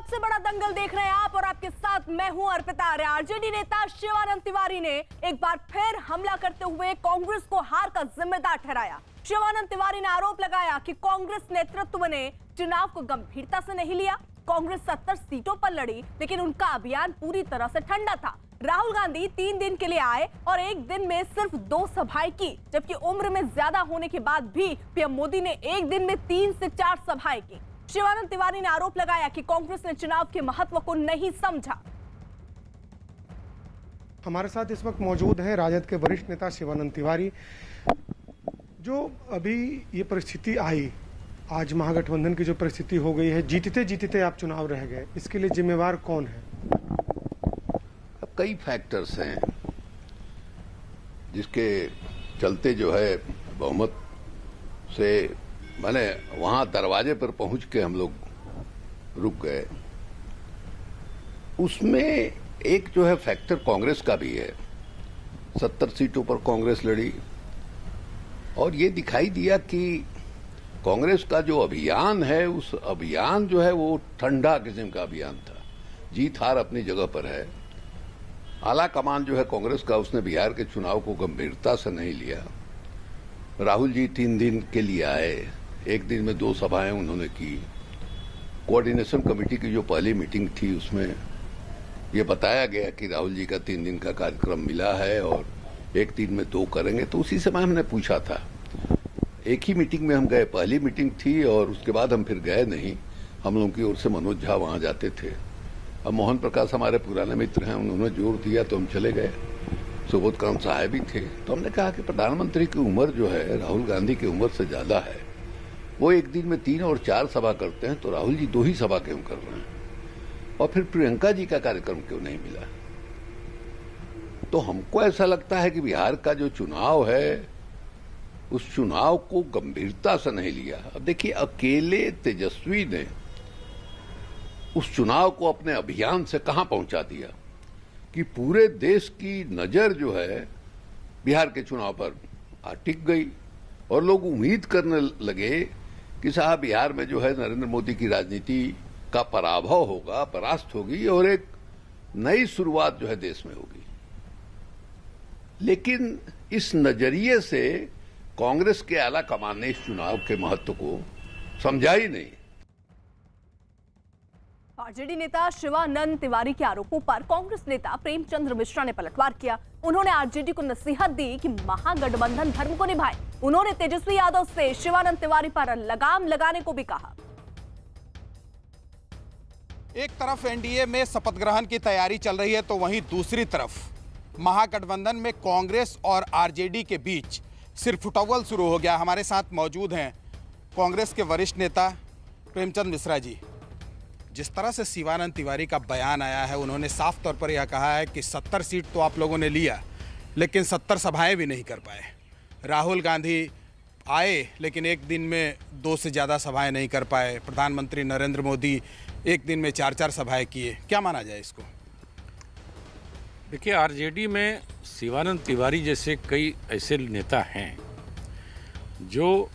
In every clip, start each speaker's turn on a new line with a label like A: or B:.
A: सबसे बड़ा दंगल देख रहे हैं आप और आपके साथ मैं हूं अर्पिता आर्य। आरजेडी नेता शिवानंद तिवारी ने एक बार फिर हमला करते हुए कांग्रेस को हार का जिम्मेदार ठहराया। शिवानंद तिवारी ने आरोप लगाया कि कांग्रेस नेतृत्व ने चुनाव को गंभीरता से नहीं लिया। कांग्रेस 70 सीटों पर लड़ी, लेकिन उनका अभियान पूरी तरह से ठंडा था। राहुल गांधी 3 दिन के लिए आए और एक दिन में सिर्फ 2 सभाएं की, जबकि उम्र में ज्यादा होने के बाद भी पीएम मोदी ने एक दिन में 3 से 4 सभाएं की। शिवानंद तिवारी ने आरोप लगाया कि कांग्रेस ने चुनाव के महत्व को नहीं समझा।
B: हमारे साथ इस वक्त मौजूद हैं राजद के वरिष्ठ नेता शिवानंद तिवारी। जो अभी ये परिस्थिति आई, आज महागठबंधन की जो परिस्थिति हो गई है, जीतते जीतते आप चुनाव रह गए, इसके लिए जिम्मेवार कौन है?
C: अब कई फैक्टर्स हैं जिसके चलते जो है बहुमत से मैंने वहां दरवाजे पर पहुंच के हम लोग रुक गए। उसमें एक जो है फैक्टर कांग्रेस का भी है। 70 सीटों पर कांग्रेस लड़ी और ये दिखाई दिया कि कांग्रेस का जो अभियान है, उस अभियान जो है वो ठंडा किस्म का अभियान था। जीत हार अपनी जगह पर है। आला कमान जो है कांग्रेस का, उसने बिहार के चुनाव को गंभीरता से नहीं लिया। राहुल जी 3 दिन के लिए आए, एक दिन में 2 सभाएं उन्होंने की। कोऑर्डिनेशन कमेटी की जो पहली मीटिंग थी, उसमें ये बताया गया कि राहुल जी का 3 दिन का कार्यक्रम मिला है और एक दिन में 2 करेंगे। तो उसी समय हमने पूछा था, एक ही मीटिंग में हम गए, पहली मीटिंग थी और उसके बाद हम फिर गए नहीं। हम लोगों की ओर से मनोज झा वहां जाते थे। अब मोहन प्रकाश हमारे पुराने मित्र हैं, उन्होंने जोर दिया तो हम चले गए। सुबोध कांत साहब भी थे। तो हमने कहा कि प्रधानमंत्री की उम्र जो है राहुल गांधी की उम्र से ज्यादा है। वो एक दिन में 3 और 4 सभा करते हैं, तो राहुल जी 2 ही सभा क्यों कर रहे हैं? और फिर प्रियंका जी का कार्यक्रम क्यों नहीं मिला? तो हमको ऐसा लगता है कि बिहार का जो चुनाव है, उस चुनाव को गंभीरता से नहीं लिया। अब देखिए, अकेले तेजस्वी ने उस चुनाव को अपने अभियान से कहां पहुंचा दिया कि पूरे देश की नजर जो है बिहार के चुनाव पर टिक गई और लोग उम्मीद करने लगे कि साहब बिहार में जो है नरेंद्र मोदी की राजनीति का पराभव होगा, परास्त होगी और एक नई शुरुआत जो है देश में होगी। लेकिन इस नजरिए से कांग्रेस के आला कमान ने इस चुनाव के महत्व को समझा ही नहीं।
A: आरजेडी नेता शिवानंद तिवारी के आरोपों पर कांग्रेस नेता प्रेमचंद्र मिश्रा ने पलटवार किया। उन्होंने आरजेडी को नसीहत दी कि महागठबंधन धर्म को निभाए। उन्होंने तेजस्वी यादव से शिवानंद तिवारी पर लगाम लगाने को भी कहा।
D: एक तरफ एनडीए में शपथ ग्रहण की तैयारी चल रही है, तो वहीं दूसरी तरफ महागठबंधन में कांग्रेस और आरजेडी के बीच सिर्फ फुटबॉल शुरू हो गया। हमारे साथ मौजूद हैं कांग्रेस के वरिष्ठ नेता प्रेमचंद मिश्रा जी। जिस तरह से शिवानंद तिवारी का बयान आया है, उन्होंने साफ तौर पर यह कहा है कि 70 सीट तो आप लोगों ने लिया, लेकिन 70 सभाएं भी नहीं कर पाए। राहुल गांधी आए, लेकिन एक दिन में 2 से ज़्यादा सभाएं नहीं कर पाए। प्रधानमंत्री नरेंद्र मोदी एक दिन में 4-4 सभाएं किए। क्या माना जाए इसको?
E: देखिए, आरजेडी में शिवानंद तिवारी जैसे कई ऐसे नेता हैं जो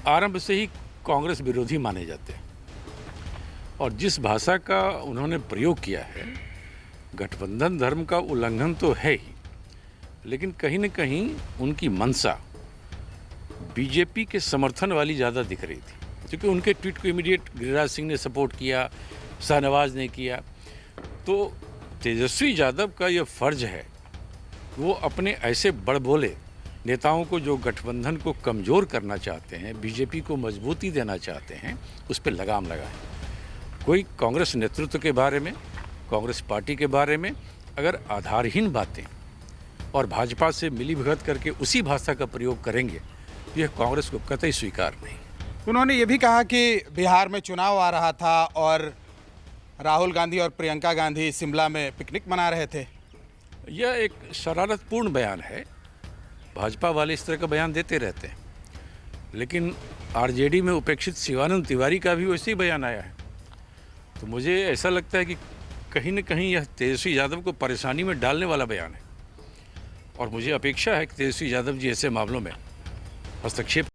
E: आरंभ से ही कांग्रेस विरोधी माने जाते हैं और जिस भाषा का उन्होंने प्रयोग किया है, गठबंधन धर्म का उल्लंघन तो है ही, लेकिन कहीं न कहीं उनकी मंशा बीजेपी के समर्थन वाली ज़्यादा दिख रही थी, क्योंकि उनके ट्वीट को इमीडिएट गिरिराज सिंह ने सपोर्ट किया, शाहनवाज ने किया। तो तेजस्वी यादव का यह फर्ज है वो अपने ऐसे बड़बोले नेताओं को जो गठबंधन को कमज़ोर करना चाहते हैं, बीजेपी को मजबूती देना चाहते हैं, उस पर लगाम लगाएं। कोई कांग्रेस नेतृत्व के बारे में, कांग्रेस पार्टी के बारे में अगर आधारहीन बातें और भाजपा से मिलीभगत करके उसी भाषा का प्रयोग करेंगे, यह कांग्रेस को कतई स्वीकार नहीं।
D: उन्होंने ये भी कहा कि बिहार में चुनाव आ रहा था और राहुल गांधी और प्रियंका गांधी शिमला में पिकनिक मना रहे थे।
E: यह एक शरारतपूर्ण बयान है। भाजपा वाले इस तरह का बयान देते रहते हैं, लेकिन आरजेडी में उपेक्षित शिवानंद तिवारी का भी वैसे ही बयान आया है। तो मुझे ऐसा लगता है कि कहीं न कहीं यह तेजस्वी यादव को परेशानी में डालने वाला बयान है और मुझे अपेक्षा है कि तेजस्वी यादव जी ऐसे मामलों में हस्तक्षेप